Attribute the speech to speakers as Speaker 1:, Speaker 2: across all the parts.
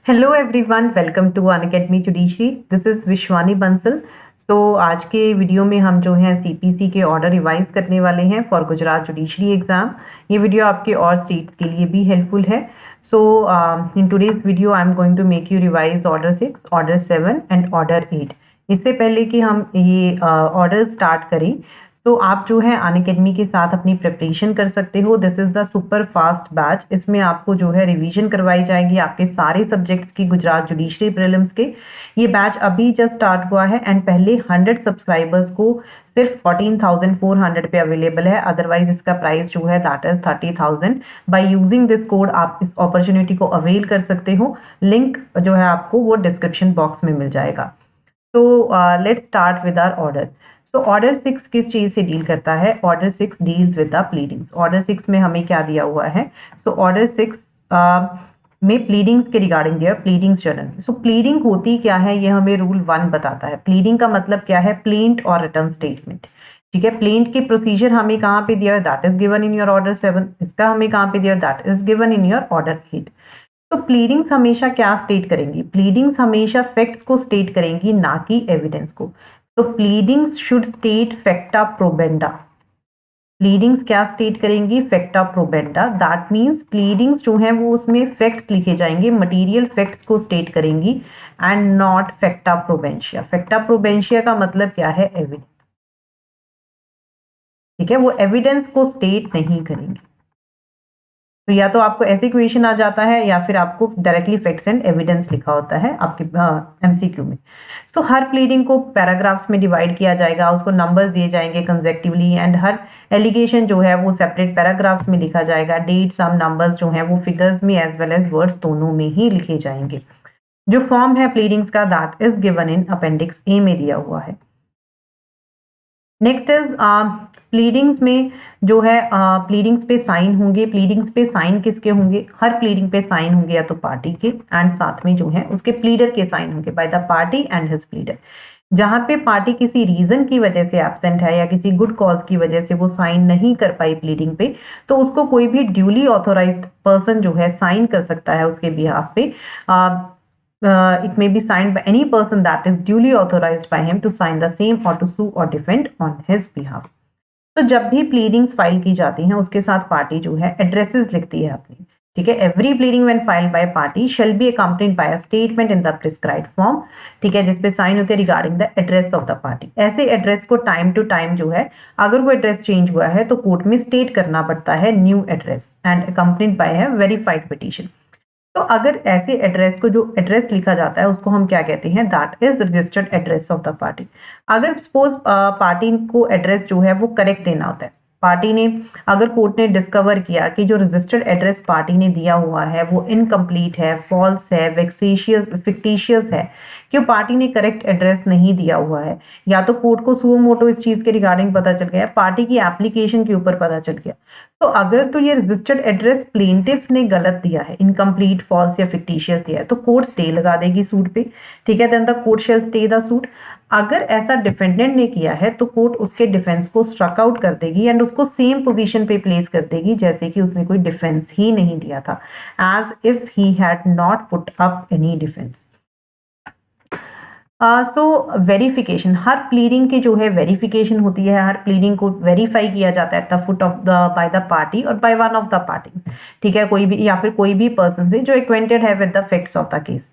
Speaker 1: Hello everyone, welcome to Unacademy judiciary. This is Vishwani Bansal. तो आज के वीडियो में हम जो है सीपीसी के ऑर्डर रिवाइज करने वाले हैं फॉर गुजरात जुडिशरी एग्जाम। ये वीडियो आपके और स्टेट्स के लिए भी हेल्पफुल है। So in today's video I am going to make you revise order 6, order 7 and order 8। इससे पहले कि हम ये ऑर्डर स्टार्ट करें, तो आप जो है अनअकैडमी के साथ अपनी प्रिपरेशन कर सकते हो। This is the super fast batch. इसमें आपको जो है रिवीजन करवाई जाएगी आपके सारे सब्जेक्ट्स की, गुजरात जुडिशरी प्रीलिम्स के। ये बैच अभी जस्ट स्टार्ट हुआ है एंड पहले 100 सब्सक्राइबर्स को सिर्फ 14,400 पे अवेलेबल है। अदरवाइज इसका प्राइस जो है that is 30,000। By using this code आप इस अपॉर्चुनिटी को अवेल कर सकते हो। लिंक जो है आपको वो डिस्क्रिप्शन बॉक्स में मिल जाएगा। तो let's start with our order. So order 6 किस चीज़ से डील करता है? Order 6 deals with the pleadings. Order 6 में हमें क्या दिया हुआ है? सो ऑर्डर 6 में प्लीडिंग्स के रिगार्डिंग दिया, प्लीडिंग्स जर्नल। सो प्लीडिंग होती क्या है, ये हमें रूल 1 बताता है। प्लीडिंग का मतलब क्या है? प्लेंट और रिटर्न स्टेटमेंट। ठीक है, प्लेंट के प्रोसीजर हमें कहाँ पे दिया है? That is given in your order 7। इसका हमें कहाँ पे दिया है? That is given in your order 8। तो प्लीडिंग्स हमेशा क्या स्टेट करेंगी? प्लीडिंग्स हमेशा फैक्ट्स को स्टेट करेंगी, ना कि एविडेंस को। तो प्लीडिंग्स शुड स्टेट फैक्टा प्रोबेंडा। प्लीडिंग्स क्या स्टेट करेंगी? फैक्टा प्रोबेंडा। दैट मीन्स प्लीडिंग्स जो है वो उसमें फैक्ट्स लिखे जाएंगे, मटेरियल फैक्ट्स को स्टेट करेंगी एंड नॉट फैक्टा प्रोबेंशिया। फैक्टा प्रोबेंशिया का मतलब क्या है? एविडेंस। ठीक है, वो एविडेंस को स्टेट नहीं करेंगी। तो या तो आपको ऐसे क्वेश्चन आ जाता है या फिर आपको डायरेक्टली फैक्ट्स एंड एविडेंस लिखा होता है आपके एमसीक्यू में। सो हर प्लीडिंग को पैराग्राफ्स में डिवाइड किया जाएगा, उसको नंबर्स दिए जाएंगे कंसेक्टिवली एंड हर एलिगेशन जो है वो सेपरेट पैराग्राफ्स में लिखा जाएगा। डेट सम नंबर्स जो है वो फिगर्स में एज वेल एज वर्ड्स दोनों में ही लिखे जाएंगे। जो फॉर्म है प्लीडिंग्स का that is given in appendix A में दिया हुआ है। नेक्स्ट इज प्लीडिंग्स में जो है प्लीडिंग्स पे साइन होंगे। प्लीडिंग्स पे साइन किसके होंगे? हर प्लीडिंग पे साइन होंगे या तो पार्टी के एंड साथ में जो है उसके प्लीडर के साइन होंगे, bye the party and his pleader. जहां पे पार्टी किसी रीजन की वजह से एब्सेंट है या किसी गुड कॉज की वजह से वो साइन नहीं कर पाई प्लीडिंग पे, तो उसको कोई भी ड्यूली ऑथोराइज्ड पर्सन जो है साइन कर सकता है उसके बिहाफ पे। It may be signed by any person that is duly authorized by him to sign the same or to sue or defend on his behalf. तो जब भी प्लीडिंग्स फाइल की जाती हैं उसके साथ पार्टी जो है एड्रेसेस लिखती है अपनी। ठीक है, every pleading when filed by party shall be accompanied by a statement in the prescribed form. ठीक है, जिसपे साइन होते हैं regarding the address of the party. ऐसे एड्रेस को टाइम टू टाइम जो है, अगर वो एड्रेस चेंज हुआ है तो कोर्ट में स्टेट करना पड़ता है new address and accompanied by है वेरीफाइड पिटीशन। तो अगर ऐसे एड्रेस को, जो एड्रेस लिखा जाता है उसको हम क्या कहते हैं? That is registered address of the party. अगर सपोज पार्टी को एड्रेस जो है वो करेक्ट देना होता है, पार्टी ने, अगर कोर्ट ने डिस्कवर किया कि जो रजिस्टर्ड एड्रेस पार्टी ने दिया हुआ है वो इनकम्प्लीट है, फॉल्स है, वेक्सेशियस, फिक्टिशियस है, कि पार्टी ने करेक्ट एड्रेस नहीं दिया हुआ है, या तो कोर्ट को सुओ मोटो इस चीज के रिगार्डिंग पता चल गया, पार्टी की एप्लीकेशन के ऊपर पता चल गया, तो अगर तो ये रजिस्टर्ड एड्रेस प्लेंटिफ ने गलत दिया है, इनकम्प्लीट, फॉल्स या फिक्टिशियस दिया है, तो कोर्ट स्टे लगा देगी सूट पे। ठीक है, then the court shall stay the suit. अगर ऐसा डिफेंडेंट ने किया है तो कोर्ट उसके डिफेंस को स्ट्रक आउट कर देगी एंड उसको सेम पोजीशन पे प्लेस कर देगी जैसे कि उसने कोई डिफेंस ही नहीं दिया था, as if he had not put up any defence. So verification, हर प्लीडिंग की जो है वेरिफिकेशन होती है, हर प्लीडिंग को वेरीफाई किया जाता है at the foot of the by the party और by one of the party. ठीक है, कोई भी या फिर कोई भी पर्सन से जो एक्वेंटेड है with the facts of the case.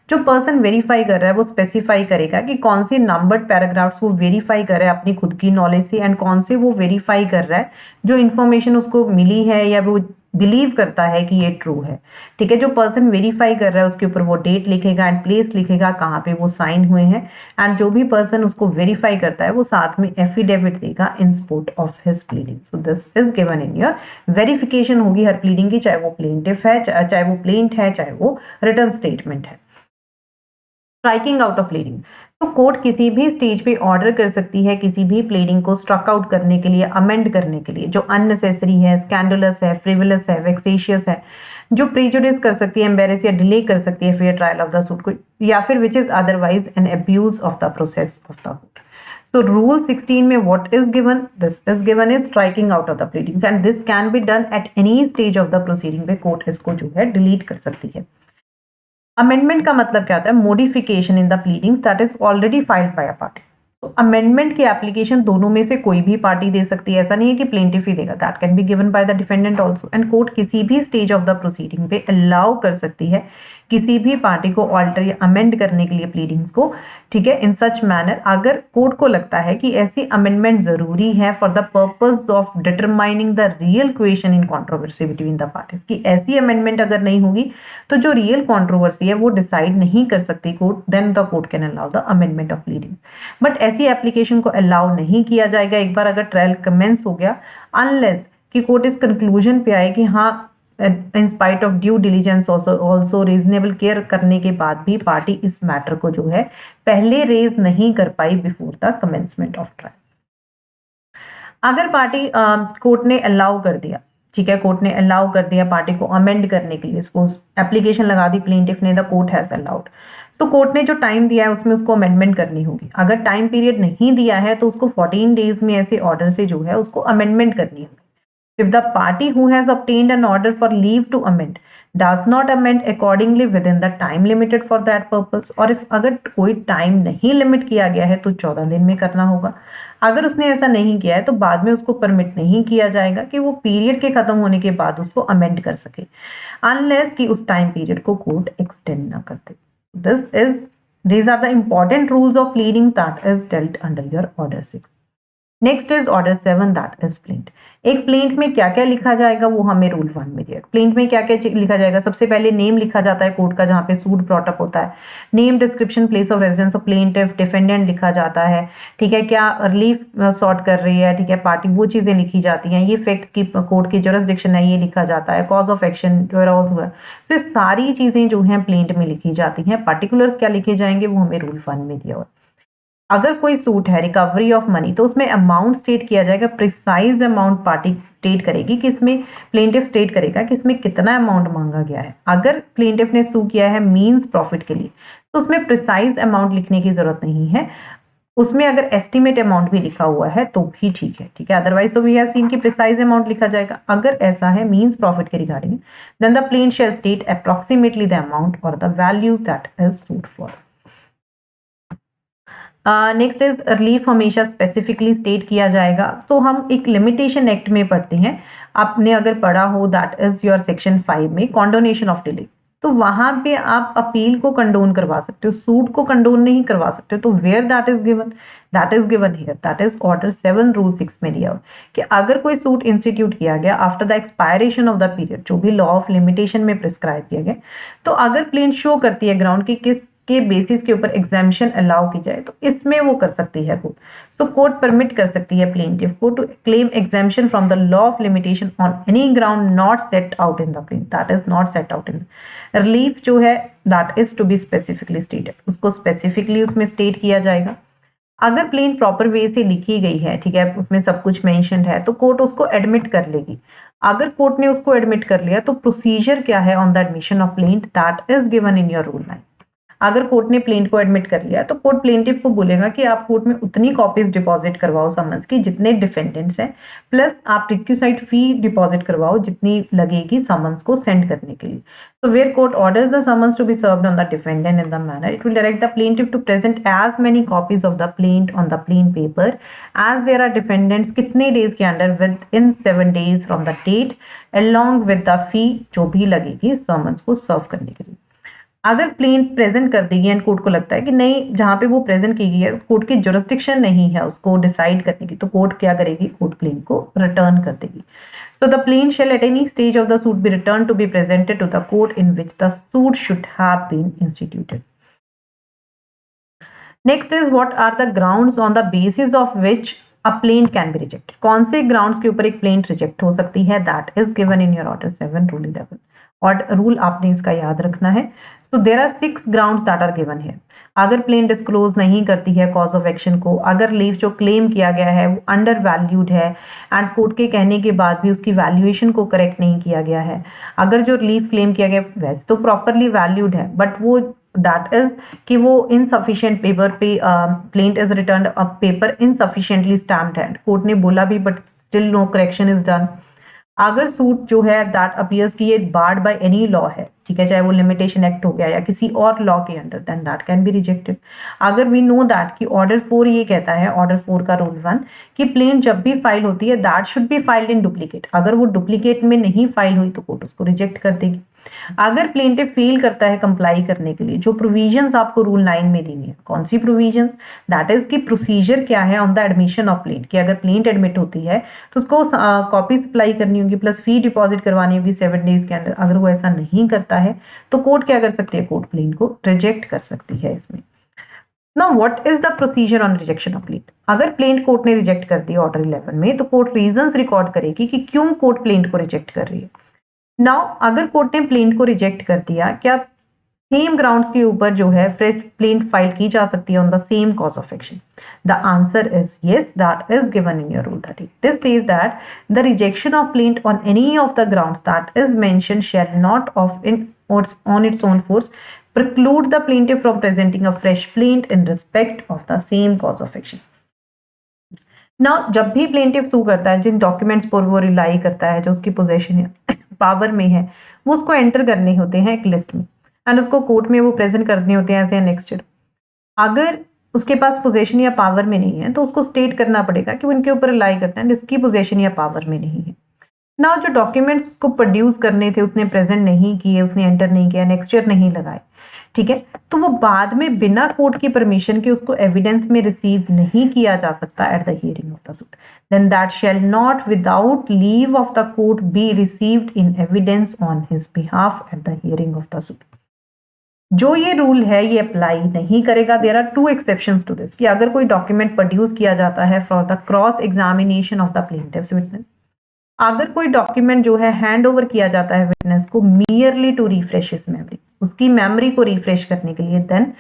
Speaker 1: जो पर्सन वेरीफाई कर रहा है वो स्पेसिफाई करेगा कि कौन से नंबर्ड पैराग्राफ्स वो वेरीफाई कर रहा है अपनी खुद की नॉलेज से एंड कौन से वो वेरीफाई कर रहा है जो इन्फॉर्मेशन उसको मिली है या वो बिलीव करता है कि ये ट्रू है। ठीक है, जो पर्सन वेरीफाई कर रहा है उसके ऊपर वो डेट लिखेगा एंड प्लेस लिखेगा कहाँ पे वो साइन हुए हैं, एंड जो भी पर्सन उसको वेरीफाई करता है वो साथ में एफिडेविट देगा इन support of his pleading. So this is given in your verification होगी हर प्लीडिंग की, चाहे वो प्लेंटिफ है, चाहे वो प्लेंट है, चाहे वो रिटर्न स्टेटमेंट है। स्ट्राइकिंग आउट ऑफ प्लीडिंग, तो कोर्ट किसी भी स्टेज पे ऑर्डर कर सकती है किसी भी प्लीडिंग को स्ट्रक आउट करने के लिए, अमेंड करने के लिए, जो अननेसेसरी है, स्कैंडलस है, फ्रिवलस है, वेक्सेशियस है, जो प्रेजुडिस कर सकती है, एम्बेरस या डिले कर सकती है fair trial of the suit को, या फिर which is otherwise an abuse of the process of the court. So rule 16 में what is given? This is given is striking out of the pleadings and this can be done at any stage of the proceeding पे court इसको जो है delete कर सकती है। Amendment का मतलब क्या होता है? Modification in the pleadings that is already filed by a party. तो अमेंडमेंट की एप्लीकेशन दोनों में से कोई भी पार्टी दे सकती है, ऐसा नहीं है कि प्लेंटिफ ही देगा। That can be given by the defendant also, and court किसी भी स्टेज ऑफ द प्रोसीडिंग पे अलाउ कर सकती है किसी भी पार्टी को ऑल्टर या अमेंड करने के लिए प्लीडिंग्स को, ठीक है, इन सच मैनर, अगर कोर्ट को लगता है कि ऐसी अमेंडमेंट जरूरी है for the purpose of determining the real question in controversy between the parties, कि ऐसी अमेंडमेंट अगर नहीं होगी तो जो रियल कंट्रोवर्सी है वो डिसाइड नहीं कर सकती court, then the court can allow the amendment of pleading. But ऐसी एप्लीकेशन को अलाउ नहीं किया जाएगा एक बार अगर ट्रायल कमेंस हो गया, अनलेस कि कोर्ट इस कंक्लूजन पे आए कि हाँ, इन spite of due diligence also reasonable care करने के बाद भी पार्टी इस मैटर को जो है पहले रेज नहीं कर पाई before the commencement of trial. अगर पार्टी कोर्ट ने अलाउ कर दिया, ठीक है, कोर्ट ने अलाउ कर दिया पार्टी को अमेंड करने के लिए, सपोज एप्लीकेशन लगा दी प्लेंटिफ ने, द कोर्ट हैज अलाउड, तो कोर्ट ने जो टाइम दिया है उसमें उसको अमेंडमेंट करनी होगी। अगर टाइम पीरियड नहीं दिया है तो उसको 14 डेज में ऐसे ऑर्डर से जो है उसको अमेंडमेंट करनी होगी। If the party who has obtained an order for leave to amend does not amend accordingly within the time limited for that purpose, और if अगर कोई टाइम नहीं लिमिट किया गया है तो 14 दिन में करना होगा। अगर उसने ऐसा नहीं किया है तो बाद में उसको परमिट नहीं किया जाएगा कि वो पीरियड के खत्म होने के बाद उसको अमेंड कर सके, अनलेस कि उस टाइम पीरियड को कोर्ट एक्सटेंड ना कर दे। These are the important rules of pleadings that is dealt under your order 6. Next is order 7 that is plaint. एक प्लेंट में क्या क्या लिखा जाएगा वो हमें रूल 1 में दिया। प्लेंट में क्या क्या लिखा जाएगा? सबसे पहले नेम लिखा जाता है कोर्ट का जहाँ पे सूट ब्रॉट अप होता है, name, description, place of residence of plaintiff, defendant लिखा जाता है, ठीक है, क्या रिलीफ सॉर्ट कर रही है, ठीक है, पार्टी, वो चीजें लिखी जाती हैं, ये फैक्ट की कोर्ट की जुरिसडिक्शन है ये लिखा जाता है, कॉज ऑफ एक्शन जो अराउज हुआ, तो सारी चीजें जो है प्लेंट में लिखी जाती हैं। पर्टिकुलर्स क्या लिखे जाएंगे वो हमें रूल 1 में दिया हुआ। अगर कोई सूट है रिकवरी ऑफ मनी तो उसमें अमाउंट स्टेट किया जाएगा, प्रिसाइज अमाउंट पार्टी स्टेट करेगी कि इसमें प्लेंटिफ स्टेट करेगा कि इसमें कितना अमाउंट मांगा गया है। अगर प्लेंटिफ ने सू किया है मींस प्रॉफिट के लिए तो उसमें प्रिसाइज अमाउंट लिखने की जरूरत नहीं है, उसमें अगर एस्टिमेट अमाउंट भी लिखा हुआ है तो भी ठीक है, ठीक है, अदरवाइज तो वी हैव सीन कि प्रिसाइज अमाउंट लिखा जाएगा। अगर ऐसा है मींस प्रॉफिट के regarding, then the plaint shall state approximately the amount और the value that is suit for. Next is relief हमेशा स्पेसिफिकली स्टेट किया जाएगा। तो हम एक लिमिटेशन एक्ट में पढ़ते हैं, आपने अगर पढ़ा हो, दैट इज योर सेक्शन 5 में कंडोनेशन ऑफ डिले, तो वहां पे आप अपील को कंडोन करवा सकते हो, सूट को कंडोन नहीं करवा सकते हो। तो where that is given here, that is order 7 rule 6 में दिया कि अगर कोई सूट इंस्टीट्यूट किया गया after the expiration of the period, जो भी लॉ ऑफ लिमिटेशन में प्रिस्क्राइब किया गया, तो अगर प्लेन शो करती है ग्राउंड की किस के बेसिस के ऊपर एग्जामिशन अलाउ की जाए तो इसमें वो कर सकती है कोर्ट। सो कोर्ट परमिट कर सकती है प्लेंटिफ को to claim exemption from the law of limitation on any ground not set out in the plaint, that is not set out in relief जो है that is to be specifically stated, उसको specifically उसमें state किया जाएगा। अगर plane proper way से लिखी गई है, ठीक है, उसमें सब कुछ मेंशन्ड है, तो कोर्ट उसको एडमिट कर लेगी। अगर कोर्ट ने उसको एडमिट कर लिया तो प्रोसीजर क्या है on the admission of plaint, that is given in your rule 9। अगर कोर्ट ने प्लेंट को एडमिट कर लिया तो कोर्ट प्लेंटिफ को बोलेगा कि आप कोर्ट में उतनी कॉपीज डिपॉजिट करवाओ समन्स की जितने डिफेंडेंट्स हैं, प्लस आप रिक्विसाइट फी डिपॉजिट करवाओ जितनी लगेगी समन्स को सेंड करने के लिए। So where court orders the summons to be served on the defendant in the manner, it will direct the plaintiff to present as many copies of the plaint on the plain paper as there are defendants, कितने days के अंदर, within 7 days from the date, along with the fee जो भी लगेगी summons को सर्व करने के लिए। अगर प्लेन प्रेजेंट कर देगी एंड कोर्ट को लगता है कि नहीं, जहां पे वो प्रेजेंट की गई है कोर्ट की जुरिसडिक्शन नहीं है उसको डिसाइड करने की, तो कोर्ट क्या करेगी, कोर्ट प्लेन को रिटर्न कर देगी। So the plaint shall at any stage of the suit be returned to be presented to the court in which the suit should have been instituted. Next is what are the grounds on the basis of which a plaint can be rejected. कौन से grounds के ऊपर एक plaint reject हो सकती है, that is given in your order 7 rule 11 और rule आपने इसका याद रखना है। So there are 6 grounds that are given here. अगर प्लेन डिस्क्लोज नहीं करती है कॉज ऑफ एक्शन को, अगर लीव जो क्लेम किया गया है वो अंडर वैल्यूड है एंड कोर्ट के कहने के बाद भी उसकी वैल्यूएशन को करेक्ट नहीं किया गया है, अगर जो लीव क्लेम किया गया वैसे तो प्रॉपरली वैल्यूड है बट वो दैट इज कि वो इनसफिशिएंट पेपर पे plaint is return a paper insufficiently stamped है, कोर्ट ने बोला भी but still no correction is done. अगर सूट जो है दैट अपीयर्स कि ये बार्ड बाय एनी लॉ है, ठीक है, चाहे वो लिमिटेशन एक्ट हो गया या किसी और लॉ के under, then that can be rejected. अगर वी नो दैट कि ऑर्डर 4 ये कहता है, ऑर्डर 4 का रूल 1 कि प्लेन जब भी फाइल होती है that should be filed in duplicate, अगर वो डुप्लीकेट में नहीं फाइल हुई तो कोर्ट उसको रिजेक्ट कर देगी। अगर प्लेंटिफ फेल करता है कंप्लाई करने के लिए, जो प्रोविजंस आपको रूल 9 में देनी है, कौन सी प्रोविजंस, दैट इज कि प्रोसीजर क्या है on the admission of plaint, कि अगर प्लेंट एडमिट होती है तो उसको कॉपी सप्लाई करनी होगी प्लस फी डिपॉजिट करवानी होगी 7 डेज के अंदर। अगर वो ऐसा नहीं करता है तो कोर्ट क्या कर सकती है, कोर्ट प्लेंट को रिजेक्ट कर सकती है इसमें। Now what is the procedure on rejection of plaint? अगर प्लेंट कोर्ट ने रिजेक्ट कर दी ऑर्डर 11 में तो कोर्ट रीजंस रिकॉर्ड करेगी कि क्यों कोर्ट प्लेंट को रिजेक्ट कर रही है। नाउ अगर कोर्ट ने प्लेंट को रिजेक्ट कर दिया, क्या सेम ग्राउंड्स के ऊपर जो है फ्रेश प्लेंट फाइल की जा सकती है on the same cause of action? The answer is yes, that is given in your rule 30. This says that the rejection of plaint on any of the grounds that is mentioned shall not on its own force preclude the plaintiff from presenting a fresh plaint in respect of the same cause of action. ना जब भी plaintiff सू करता है, जिन documents पर वो rely करता है, जो उसकी पोजेशन है, पावर में है, वो उसको एंटर करने होते हैं एक लिस्ट में एंड उसको कोर्ट में वो प्रेजेंट करने होते हैं एज ए नेक्स्टेड। अगर उसके पास पोजेशन या पावर में नहीं है तो उसको स्टेट करना पड़ेगा कि वो इनके ऊपर रिलाई करते हैं जिसकी पोजेशन या पावर में नहीं है। ना जो डॉक्यूमेंट्स को प्रोड्यूस करने थे उसने प्रेजेंट नहीं किए, उसने एंटर नहीं किया, नेक्स्चर नहीं लगाए, ठीक है, तो वो बाद में बिना कोर्ट की परमिशन के उसको एविडेंस में रिसीव नहीं किया जा सकता at the hearing of the suit, then that shall not without leave of the court be received in evidence on his behalf at the hearing of the suit. जो ये rule है ये apply नहीं करेगा। There are 2 exceptions to this, कि अगर कोई document produce किया जाता है for the cross examination of the plaintiff's witness, अगर कोई डॉक्यूमेंट जो है हैंड ओवर किया जाता है विटनेस को merely to refresh his memory, उसकी मेमोरी को रिफ्रेश करने के लिए, देन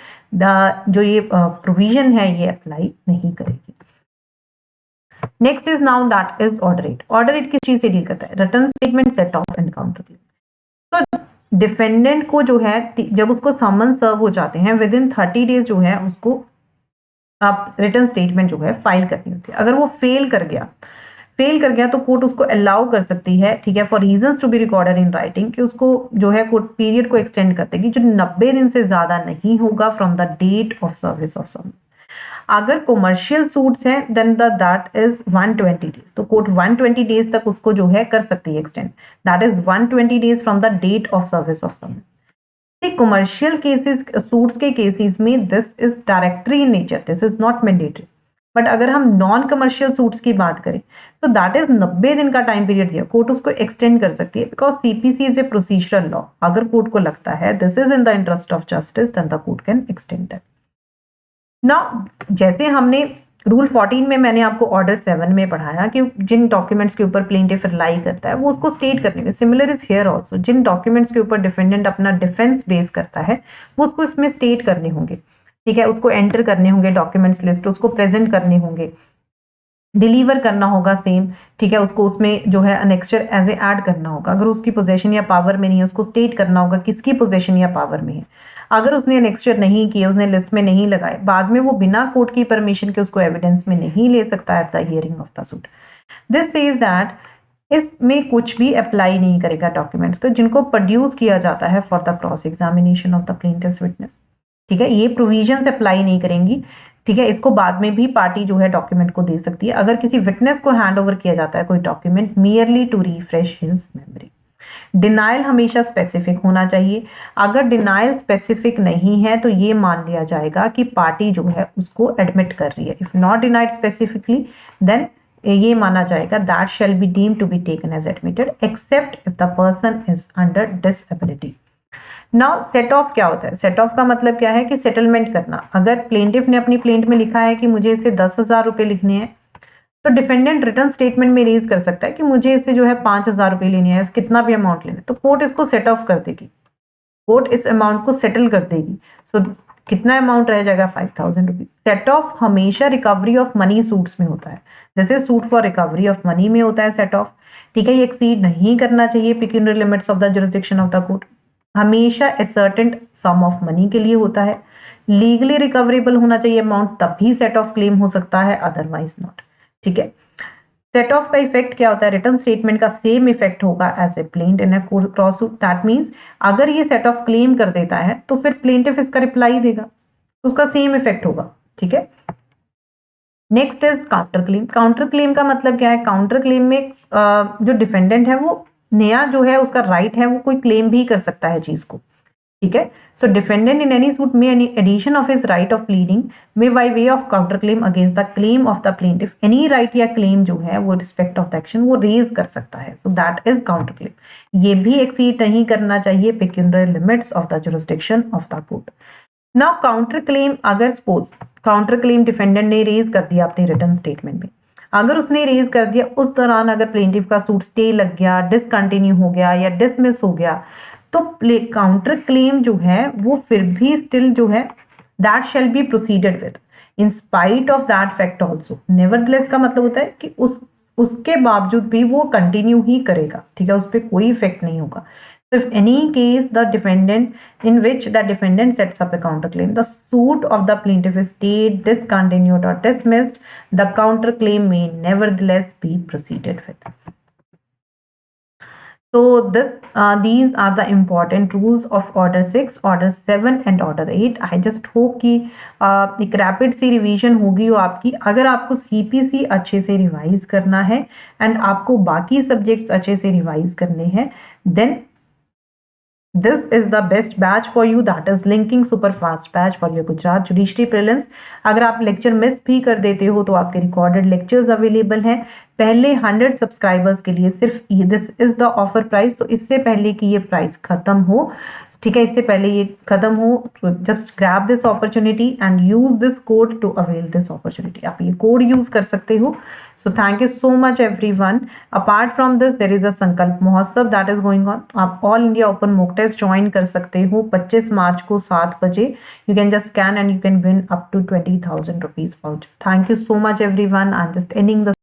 Speaker 1: जो ये प्रोविजन है ये अप्लाई नहीं करेगी। Next is now that is order 8। Order 8 किस चीज से डील करता है? Return statement, set of and counter claim. तो डिफेंडेंट को जो है जब उसको समन सर्व हो जाते हैं विद इन 30 डेज जो है उसको आप रिटर्न स्टेटमेंट जो है फाइल करनी होती है। अगर वो फेल कर गया तो कोर्ट उसको अलाउ कर सकती है, ठीक है, for reasons to be recorded in writing, कि उसको जो है कोर्ट पीरियड को एक्सटेंड कर देगी जो 90 दिन से ज्यादा नहीं होगा from the date of service of summon. अगर कॉमर्शियल सूट्स हैं देन दैट इज 120 डेज, तो कोर्ट 120 डेज तक उसको जो है कर सकती है extend, that is 120 days from the date of service of summon. Commercial cases suits के केसेस में this is directory in nature, this is not mandatory. But अगर हम नॉन कमर्शियल सूट्स की बात करें तो दैट इज 90 दिन का टाइम पीरियड दिया, कोर्ट उसको एक्सटेंड कर सकती है because CPC is a procedural law. अगर कोर्ट को लगता है this is in the interest of justice then the court can extend that. Now जैसे हमने रूल 14 में मैंने आपको ऑर्डर 7 में पढ़ाया कि जिन डॉक्यूमेंट्स के ऊपर प्लेंटिफ रिलाई करता है वो उसको स्टेट करने के, सिमिलर इज हियर आल्सो, जिन डॉक्यूमेंट्स के ऊपर डिफेंडेंट अपना डिफेंस बेस करता है वो उसको इसमें स्टेट करने होंगे, ठीक है, उसको एंटर करने होंगे डॉक्यूमेंट्स लिस्ट, उसको प्रेजेंट करने होंगे, डिलीवर करना होगा सेम, ठीक है, उसको उसमें जो है अनेक्चर एज ए ऐड करना होगा। अगर उसकी पोजीशन या पावर में नहीं है उसको स्टेट करना होगा किसकी पोजीशन या पावर में है। अगर उसने अनेक्चर नहीं किए, उसने लिस्ट में नहीं लगाए, बाद में वो बिना कोर्ट की परमिशन के उसको एविडेंस में नहीं ले सकता at the hearing of the suit. This says that इसमें कुछ भी अप्लाई नहीं करेगा डॉक्यूमेंट्स तो जिनको प्रोड्यूस किया जाता है for the cross examination of the plaintiff's witness, ठीक है, ये प्रोविजंस अप्लाई नहीं करेंगी, ठीक है। इसको बाद में भी पार्टी जो है डॉक्यूमेंट को दे सकती है अगर किसी विटनेस को हैंड ओवर किया जाता है कोई document merely to refresh his memory. Denial हमेशा स्पेसिफिक होना चाहिए। अगर डिनाइल स्पेसिफिक नहीं है तो ये मान लिया जाएगा कि पार्टी जो है उसको एडमिट कर रही है। If not denied specifically then ये माना जाएगा that shall be deemed to be taken as admitted except if the person is under disability. Now set off क्या होता है? सेट ऑफ का मतलब क्या है कि सेटलमेंट करना। अगर प्लेंटिफ ने अपनी प्लेंट में लिखा है कि मुझे इसे 10,000 रुपये लिखने हैं तो डिफेंडेंट रिटर्न स्टेटमेंट में रेज कर सकता है कि मुझे इससे जो है 5,000 रुपये लेने हैं, कितना भी अमाउंट लेना है, तो कोर्ट इसको सेट ऑफ कर देगी, कोर्ट इस अमाउंट को सेटल कर देगी। सो कितना अमाउंट रह जाएगा? 5,000 रुपीज। सेट ऑफ हमेशा रिकवरी ऑफ मनी सूट्स में होता है, जैसे suit for recovery of money में होता है सेट ऑफ, ठीक है। ये एक्सीड नहीं करना चाहिए pecuniary limits of the jurisdiction of the court, हमेशा a certain sum of money के लिए होता है। लीगली रिकवरेबल होना चाहिए अमाउंट, तभी सेट ऑफ क्लेम हो सकता है, अदरवाइज नॉट, ठीक है। सेट ऑफ का इफेक्ट क्या होता है, रिटर्न स्टेटमेंट का सेम इफेक्ट होगा as a plaint in a cross suit. That means अगर ये सेट ऑफ क्लेम कर देता है तो फिर प्लेंटिफ इसका रिप्लाई देगा, उसका सेम इफेक्ट होगा, ठीक है। Next is counter claim. Counter claim का मतलब क्या है, काउंटर क्लेम में जो डिफेंडेंट है वो नया जो है उसका राइट है वो कोई क्लेम भी कर सकता है चीज को, ठीक है। So defendant in any suit में any addition of his right of pleading में by way of counter claim against the claim of the plaintiff, any right या क्लेम जो है वो रिस्पेक्ट ऑफ द एक्शन वो रेज कर सकता है। So that is counter claim. ये भी एक्सीड नहीं करना चाहिए pecuniary limits of the jurisdiction of the court. Now counter claim, अगर सपोज काउंटर क्लेम डिफेंडेंट ने रेज कर दिया अपने रिटर्न स्टेटमेंट में, अगर उसने रेज कर दिया उस दौरान अगर प्लेंटिफ का सूट स्टे लग गया, डिसकंटिन्यू हो गया या डिसमिस हो गया, तो काउंटर क्लेम जो है वो फिर भी स्टिल जो है that shall be proceeded with in spite of that fact also. Nevertheless का मतलब होता है कि उसके बावजूद भी वो कंटिन्यू ही करेगा, ठीक है, उस पर कोई इफेक्ट नहीं होगा। So if any case the defendant in which the defendant sets up a counterclaim, the suit of the plaintiff is stayed, discontinued or dismissed, the counterclaim may nevertheless be proceeded with. So these are the important rules of Order 6, Order 7 and Order 8. I just hope कि एक rapid सी revision होगी वो आपकी। अगर आपको CPC अच्छे से revise करना है एंड आपको बाकी सब्जेक्ट्स अच्छे से रिवाइज करने हैं, then this is the best batch for you, that is linking super fast batch for your Gujarat Judiciary Prelims। अगर आप लेक्चर मिस भी कर देते हो तो आपके रिकॉर्डेड लेक्चर्स अवेलेबल हैं पहले 100 सब्सक्राइबर्स के लिए सिर्फ। This is the offer price, तो इससे पहले कि ये प्राइस खत्म हो, ठीक है, इससे पहले ये खत्म हो, just grab this opportunity and use this code to avail this opportunity. आप ये कोड यूज कर सकते हो। So thank you so much everyone. Apart from this there is a Sankalp Mahotsav that is going on. आप all India open mock test join कर सकते हो 25 मार्च को 7 बजे। You can just scan and you can win up to 20,000 rupees vouchers. Thank you so much everyone. I am just ending the